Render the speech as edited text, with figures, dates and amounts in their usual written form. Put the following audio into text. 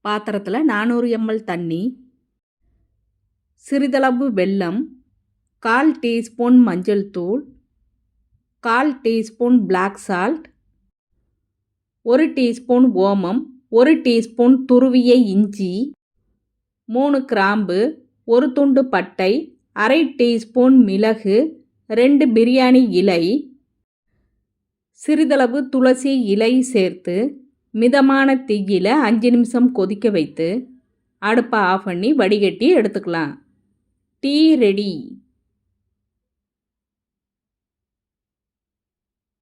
பாத்திரத்தில் 400 ml தண்ணி, சிறிதளவு வெல்லம், 1/4 டீஸ்பூன் மஞ்சள் தூள், 1/4 டீஸ்பூன் பிளாக் சால்ட், 1 டீஸ்பூன் ஓமம், 1 டீஸ்பூன் துருவிய இஞ்சி, 3 கிராம்பு, 1 துண்டு பட்டை, 1/2 டீஸ்பூன் மிளகு, 2 பிரியாணி இலை, சிறிதளவு துளசி இலை சேர்த்து மிதமான தீயில 5 நிமிஷம் கொதிக்க வைத்து அடுப்பை ஆஃப் பண்ணி வடிகட்டி எடுத்துக்கலாம். Tea ready.